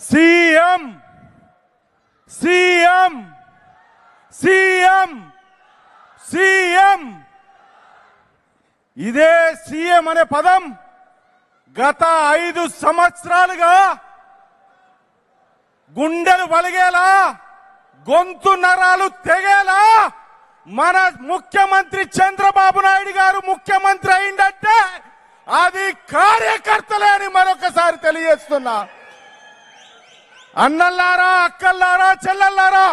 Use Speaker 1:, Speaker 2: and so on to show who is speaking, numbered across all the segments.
Speaker 1: CM CM CM CM ఇదే CM అనే పదం గత 5 సంవత్సరాలుగా గుండెలు వలిగేలా గొంతు నరాలు తెగేలా మన ముఖ్యమంత్రి చంద్రబాబు నాయుడు గారు ముఖ్యమంత్రి అయిందంటే అది కార్యకర్తలే అని మరొకసారి తెలియజేస్తున్నా. అన్నల్లారా, అక్కల్లారా, చెల్లెల్లారా,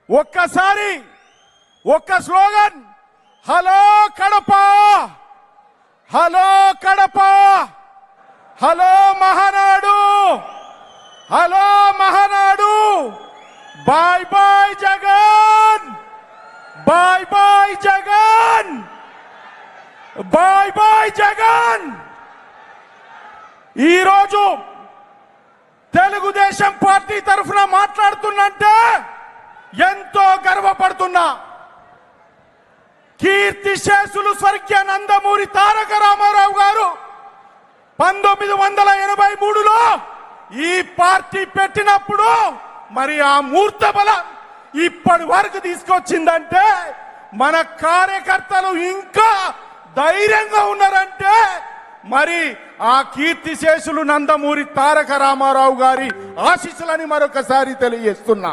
Speaker 1: ఒక్కసారి ఒక్క slogan, hello Kadapa, hello Kadapa, hello Mahanadu, hello Mahanadu, bye bye Jagan, bye bye Jagan, bye bye Jagan. ఈరోజు తెలుగుదేశం పార్టీ తరఫున మాట్లాడుతున్నంటే ఎంతో గర్వపడుతున్నా. కీర్తిశేషులు స్వర్గీయ నందమూరి తారక రామారావు గారు 1983లో ఈ పార్టీ పెట్టినప్పుడు మరి ఆ మూర్త బలం ఇప్పటి వరకు తీసుకొచ్చిందంటే మన కార్యకర్తలు ఇంకా ధైర్యంగా ఉన్నారంటే మరి ఆ కీర్తిశేషులు నందమూరి తారక రామారావు గారి ఆశీస్సులని మరొకసారి తెలియజేస్తున్నా.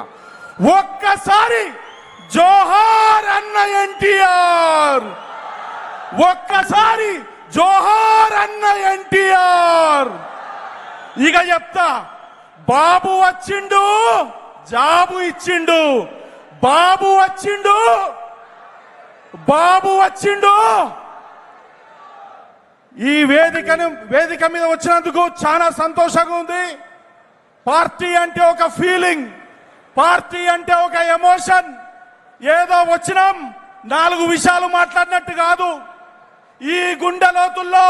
Speaker 1: ఒక్కసారి జోహార్ అన్న ఎన్టీఆర్, ఒక్కసారి జోహార్ అన్న ఎన్టీఆర్. ఇక చెప్తా, బాబు వచ్చిండు, జాబు ఇచ్చిండు, బాబు వచ్చిండు, బాబు వచ్చిండు. ఈ వేదిక మీద వచ్చినందుకు చాలా సంతోషంగా ఉంది. పార్టీ అంటే ఒక ఫీలింగ్, పార్టీ అంటే ఒక ఎమోషన్. ఏదో వచ్చినాం 4 విషయాలు మాట్లాడినట్టు కాదు. ఈ గుండె లోతుల్లో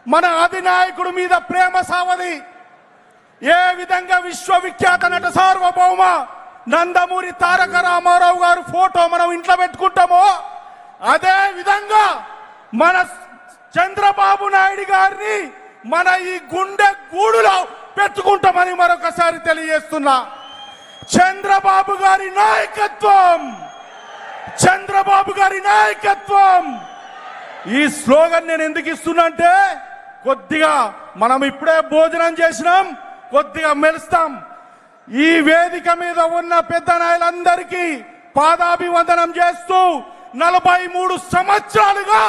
Speaker 1: మన అధినాయకుడి మీద ప్రేమ సావది. ఏ విధంగా విశ్వవిఖ్యాత నట సార్వభౌమ నందమూరి తారక రామారావు గారు ఫోటో మనం ఇంట్లో పెట్టుకుంటామో అదే విధంగా మన చంద్రబాబు నాయుడు గారిని మన ఈ గుండె గూడులో పెట్టుకుంటామని మరొకసారి తెలియజేస్తున్నా. చంద్రబాబు గారి నాయకత్వం, చంద్రబాబు గారి నాయకత్వం. ఈ స్లోగన్ నేను ఎందుకు ఇస్తున్నా అంటే కొద్దిగా మనం ఇప్పుడే భోజనం చేసినాం, కొద్దిగా మెలుస్తాం. ఈ వేదిక మీద ఉన్న పెద్ద నాయకులందరికీ పాదాభివందనం చేస్తూ 43 సంవత్సరాలుగా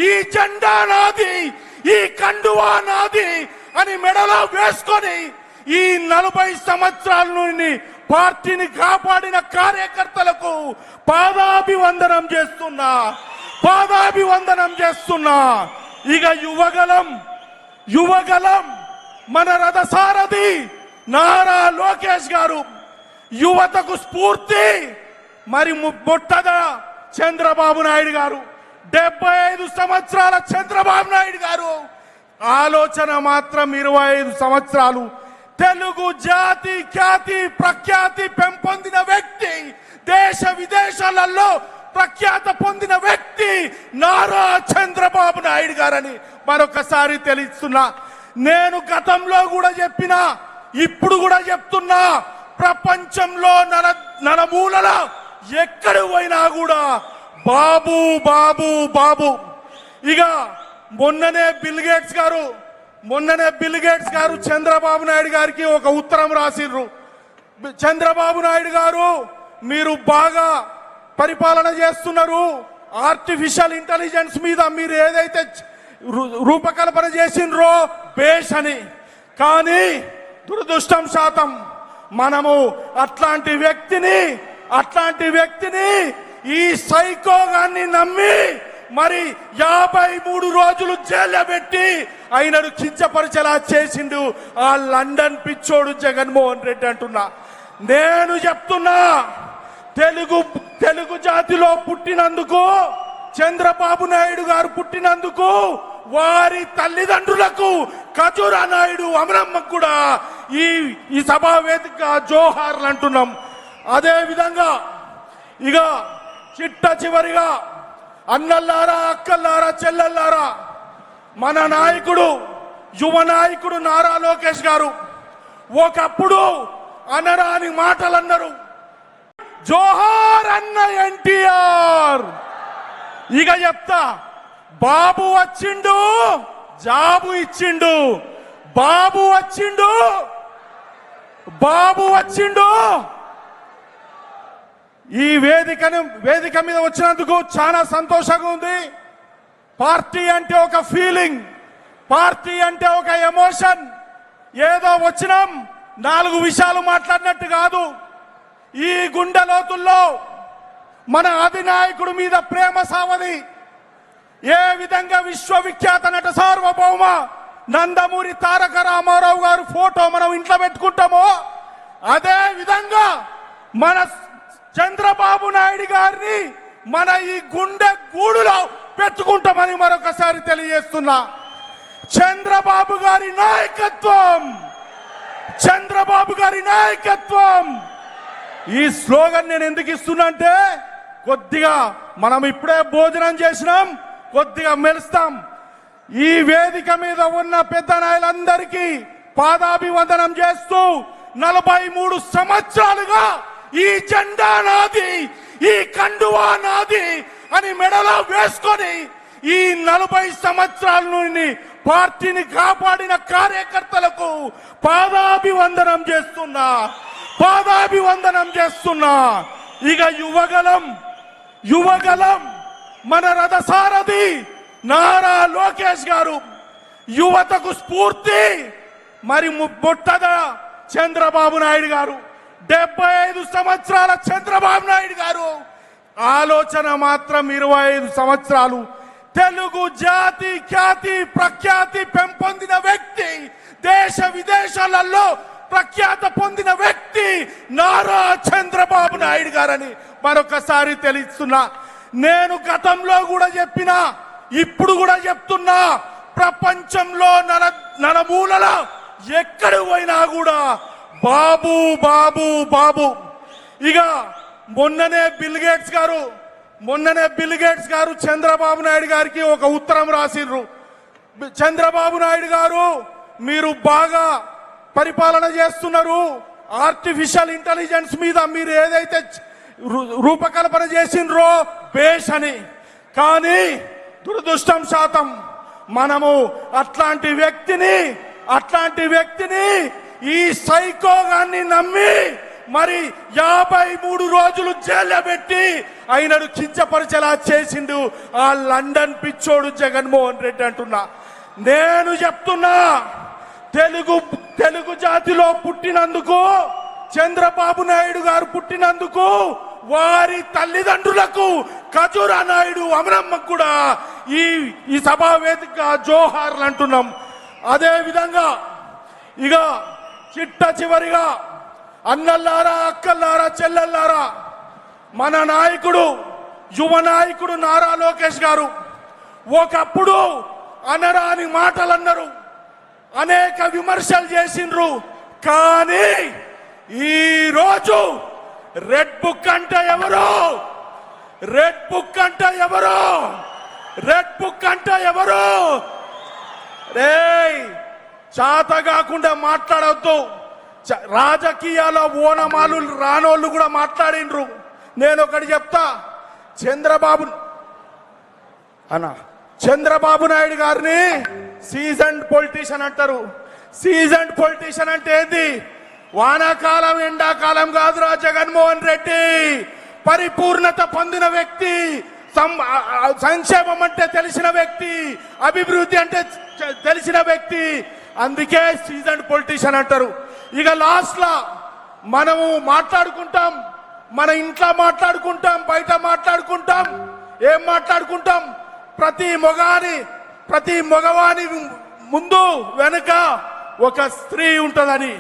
Speaker 1: ఈ జెండా నాది, ఈ కండువా నాది అని మెడలో వేసుకొని ఈ 40 సంవత్సరాల నుండి పార్టీని కాపాడిన కార్యకర్తలకు పాదాభివందనం చేస్తున్నా, పాదాభివందనం చేస్తున్నా. ఇక యువగలం మన రథసారథి నారా లోకేష్ గారు, యువతకు స్ఫూర్తి మరి మొట్టద చంద్రబాబు నాయుడు గారు. 75 సంవత్సరాల చంద్రబాబు నాయుడు గారు ఆలోచన మాత్రం 25 సంవత్సరాలు. తెలుగు జాతి ఖ్యాతి ప్రఖ్యాతి పెంపొందిన వ్యక్తి, దేశ విదేశాలలో ప్రఖ్యాత పొందిన వ్యక్తి నారా చంద్రబాబు నాయుడు గారని మరొకసారి తెలుస్తున్నా. నేను గతంలో కూడా చెప్పినా, ఇప్పుడు కూడా చెప్తున్నా, ప్రపంచంలో నలుమూలల ఎక్కడ పోయినా కూడా బాబు బాబు బాబు. ఇక మొన్ననే బిల్ గేట్స్ గారు చంద్రబాబు నాయుడు గారికి ఒక ఉత్తరం రాసిర్రు. చంద్రబాబు నాయుడు గారు, మీరు బాగా పరిపాలన చేస్తున్నారు, ఆర్టిఫిషియల్ ఇంటెలిజెన్స్ మీద మీరు ఏదైతే రూపకల్పన చేసిండ్రో బేష్ అని. కానీ దురదృష్టం శాతం మనము అట్లాంటి వ్యక్తిని ఈ సైకోగాన్ని నమ్మి మరి 53 రోజులు జైల్లో పెట్టి ఆయనను కించపరిచేలా చేసిండు ఆ లండన్ పిచ్చోడు జగన్మోహన్ రెడ్డి అంటున్నా. నేను చెప్తున్నా, తెలుగు జాతిలో పుట్టినందుకు, చంద్రబాబు నాయుడు గారు పుట్టినందుకు వారి తల్లిదండ్రులకు, ఖజూరా నాయుడు అమరమ్మకు కూడా ఈ సభా వేదిక జోహార్లు అంటున్నాం. అదే విధంగా ఇక చిట్ట చివరిగా అన్నల్లారా, అక్కల్లారా, చెల్లెల్లారా, మన నాయకుడు యువ నాయకుడు నారా లోకేష్ గారు ఒకప్పుడు అనరాని మాటలు అన్నారు. జోహార్ అన్న ఎన్టీఆర్. ఇక చెప్తా, బాబు వచ్చిండు, జాబు ఇచ్చిండు. బాబు వచ్చిండు, బాబు వచ్చిండు. ఈ వేదిక మీద వచ్చినందుకు చాలా సంతోషంగా ఉంది. పార్టీ అంటే ఒక ఫీలింగ్, పార్టీ అంటే ఒక ఎమోషన్. ఏదో వచ్చినాం 4 విషయాలు మాట్లాడినట్టు కాదు. ఈ గుండె లోతుల్లో మన అధినాయకుడి మీద ప్రేమ సావది. ఏ విధంగా విశ్వవిఖ్యాత నట సార్వభౌమ నందమూరి తారక రామారావు గారు ఫోటో మనం ఇంట్లో పెట్టుకుంటామో, అదే విధంగా మన చంద్రబాబు నాయుడు గారిని మన ఈ గుండె గూడులో పెట్టుకుంటామని మరొకసారి తెలియజేస్తున్నా. చంద్రబాబు గారి నాయకత్వం, చంద్రబాబు గారి నాయకత్వం. ఈ స్లోగన్ నేను ఎందుకు ఇస్తున్నా అంటే, కొద్దిగా మనం ఇప్పుడే భోజనం చేసినాం, కొద్దిగా మెలుస్తాం. ఈ వేదిక మీద ఉన్న పెద్ద నాయకులందరికీ పాదాభివందనం చేస్తూ 43 సంవత్సరాలుగా ఈ జెండా నాది, ఈ కండువా నాది అని మెడలో వేసుకొని ఈ 40 సంవత్సరాల నుండి పార్టీని కాపాడిన కార్యకర్తలకు పాదాభివందనం చేస్తున్నా, పాదాభివందనం చేస్తున్నా. ఇక యువగలం మన రథసారథి నారా లోకేష్ గారు, యువతకు స్ఫూర్తి మరి ముట్టద చంద్రబాబు నాయుడు గారు. 75 సంవత్సరాల చంద్రబాబు నాయుడు గారు ఆలోచన మాత్రం 25 సంవత్సరాలు. తెలుగు జాతి ఖ్యాతి ప్రఖ్యాతి పెంపొందిన వ్యక్తి, దేశ విదేశాలలో ప్రఖ్యాత పొందిన వ్యక్తి నారా చంద్రబాబు నాయుడు గారని మరొకసారి తెలుస్తున్నా. నేను గతంలో కూడా చెప్పినా, ఇప్పుడు కూడా చెప్తున్నా, ప్రపంచంలో నలుమూలల ఎక్కడ పోయినా కూడా బాబు బాబు బాబు. ఇక మొన్ననే బిల్ గేట్స్ గారు చంద్రబాబు నాయుడు గారికి ఒక ఉత్తరం రాసిర్రు. చంద్రబాబు నాయుడు గారు, మీరు బాగా పరిపాలన చేస్తున్నారు, ఆర్టిఫిషియల్ ఇంటెలిజెన్స్ మీద మీరు ఏదైతే రూపకల్పన చేసిండ్రో బేష్ అని. కానీ దురదృష్టం శాతం మనము అట్లాంటి వ్యక్తిని ఈ సైకోగాన్ని నమ్మి మరి 53 రోజులు జైల్లో పెట్టి ఆయనను కించపరిచేలా చేసిండు ఆ లండన్ పిచ్చోడు జగన్మోహన్ రెడ్డి అంటున్నా. నేను చెప్తున్నా, తెలుగు జాతిలో పుట్టినందుకు, చంద్రబాబు నాయుడు గారు పుట్టినందుకు వారి తల్లిదండ్రులకు, ఖజూరా నాయుడు అమరమ్మకు కూడా ఈ సభా వేదిక జోహార్లు అంటున్నాం. అదే విధంగా ఇక చిట్ట చివరిగా అన్నల్లారా, అక్కల్లారా, చెల్లెల్లారా, మన నాయకుడు, యువ నాయకుడు నారా లోకేష్ గారు ఒకప్పుడు అనరాని మాటలు అన్నారు, అనేక విమర్శలు చేసిండ్రు. కానీ ఈ రోజు రెడ్ బుక్ అంటే ఎవరు? రెడ్ బుక్ అంటే ఎవరు? రెడ్ బుక్ అంటే ఎవరు? చాత కాకుండా మాట్లాడవద్దు. రాజకీయాల్లో ఓనమాలు రానోళ్ళు కూడా మాట్లాడిండ్రు. నేను ఒకటి చెప్తా, చంద్రబాబు నాయుడు గారిని సీజన్డ్ పొలిటీషియన్ అంటారు. సీజన్డ్ పొలిటీషియన్ అంటే ఏంది? వానాకాలం ఎండాకాలం కాదురా జగన్మోహన్ రెడ్డి, పరిపూర్ణత పొందిన వ్యక్తి, సంక్షేమం అంటే తెలిసిన వ్యక్తి, అభివృద్ధి అంటే తెలిసిన వ్యక్తి. అందుకే సీజన్డ్ పొలిటీషియన్ అంటారు. ఇక లాస్ట్ లా మనము మాట్లాడుకుంటాం, మన ఇంట్లో మాట్లాడుకుంటాం, బయట మాట్లాడుకుంటాం. ఏం మాట్లాడుకుంటాం? ప్రతి మగవాని ముందు వెనుక ఒక స్త్రీ ఉంటుందని,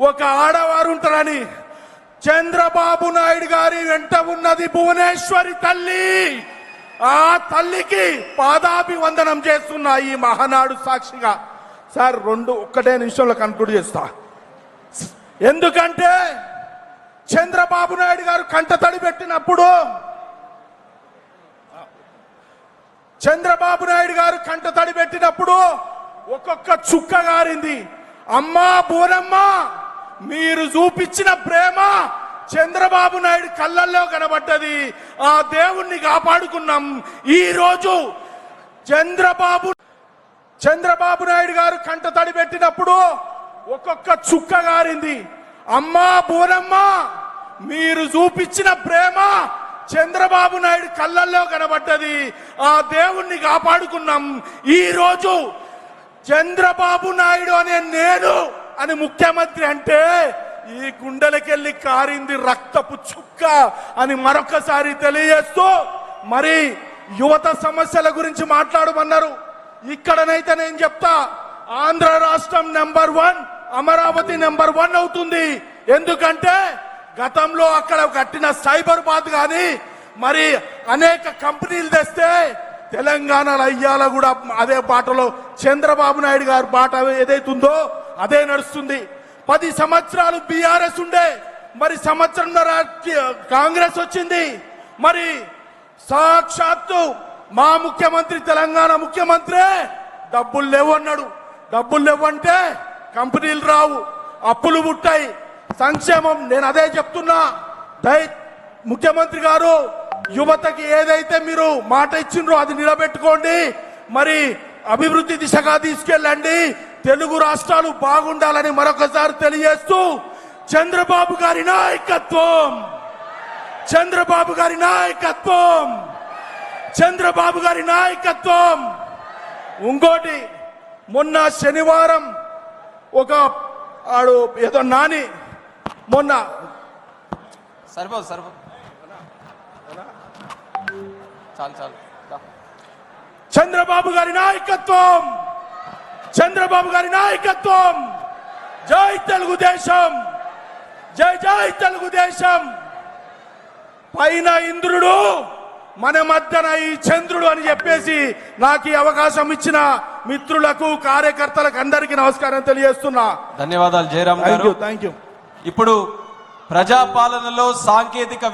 Speaker 1: ఒక ఆడవారు ఉంటారని. చంద్రబాబు నాయుడు గారి వెంట ఉన్నది భువనేశ్వరి తల్లి. ఆ తల్లికి పాదాభివందనం చేస్తున్నా ఈ మహానాడు సాక్షిగా. సార్ ఒక్కటే నిమిషంలో కన్క్లూడ్ చేస్తా. ఎందుకంటే చంద్రబాబు నాయుడు గారు కంటతడి పెట్టినప్పుడు, ఒక్కొక్క చుక్క గారింది. అమ్మా బోనమ్మ మీరు చూపించిన ప్రేమ చంద్రబాబు నాయుడు కళ్ళల్లో కనబడ్డది. ఆ దేవుణ్ణి కాపాడుకున్నాం. ఈ రోజు చంద్రబాబు నాయుడు గారు కంట తడి పెట్టినప్పుడు ఒక్కొక్క చుక్క గారింది. అమ్మా బోనమ్మ మీరు చూపించిన ప్రేమ చంద్రబాబు నాయుడు కళ్ళల్లో కనబడ్డది. ఆ దేవుణ్ణి కాపాడుకున్నాం. ఈ రోజు చంద్రబాబు నాయుడు అనే నేను అని ముఖ్యమంత్రి అంటే ఈ గుండెలకెళ్ళి కారింది రక్తపు చుక్క అని మరొకసారి తెలియజేస్తూ, మరి యువత సమస్యల గురించి మాట్లాడమన్నారు. ఇక్కడనైతే నేను చెప్తా, ఆంధ్ర రాష్ట్రం నెంబర్ 1, అమరావతి నెంబర్ 1 అవుతుంది. ఎందుకంటే గతంలో అక్కడ కట్టిన సైబరాబాద్ గాని మరి అనేక కంపెనీలు తెస్తే తెలంగాణలో అయ్యాల కూడా అదే బాటలో చంద్రబాబు నాయుడు గారి బాట ఏదైతుందో అదే నడుస్తుంది. 10 సంవత్సరాలు బీఆర్ఎస్ ఉండే, మరి సంవత్సరంన్నర కాంగ్రెస్ వచ్చింది. మరి సాక్షాత్తు మా ముఖ్యమంత్రి తెలంగాణ ముఖ్యమంత్రి డబ్బులు లేవు అన్నాడు. డబ్బులు లేవంటే కంపెనీలు రావు, అప్పులు పుట్టాయి, సంక్షేమం. నేను అదే చెప్తున్నా, ముఖ్యమంత్రి గారు యువతకి ఏదైతే మీరు మాట ఇచ్చిండ్రో అది నిలబెట్టుకోండి. మరి అభివృద్ధి దిశగా తీసుకెళ్ళండి. తెలుగు రాష్ట్రాలు బాగుండాలని మరొకసారి తెలియజేస్తూ, చంద్రబాబు గారి నాయకత్వం, చంద్రబాబు గారి నాయకత్వం, చంద్రబాబు గారి నాయకత్వం. ఇంకోటి, మొన్న శనివారం ఒక ఆడు ఏదో నాని మొన్న
Speaker 2: సరిపోదు చాలు
Speaker 1: చంద్రబాబు గారి నాయకత్వం, చంద్రబాబు గారి నాయకత్వం. జై తెలుగుదేశం, జై జై తెలుగుదేశం. పైన ఇంద్రుడు, మన మధ్యన ఈ చంద్రుడు అని చెప్పేసి నాకు ఈ అవకాశం ఇచ్చిన మిత్రులకు, కార్యకర్తలకు అందరికీ నమస్కారం తెలియజేస్తున్నా.
Speaker 2: ధన్యవాదాలు జయరామ్ గారు.
Speaker 1: Thank you.
Speaker 2: ఇప్పుడు ప్రజాపాలనలో సాంకేతిక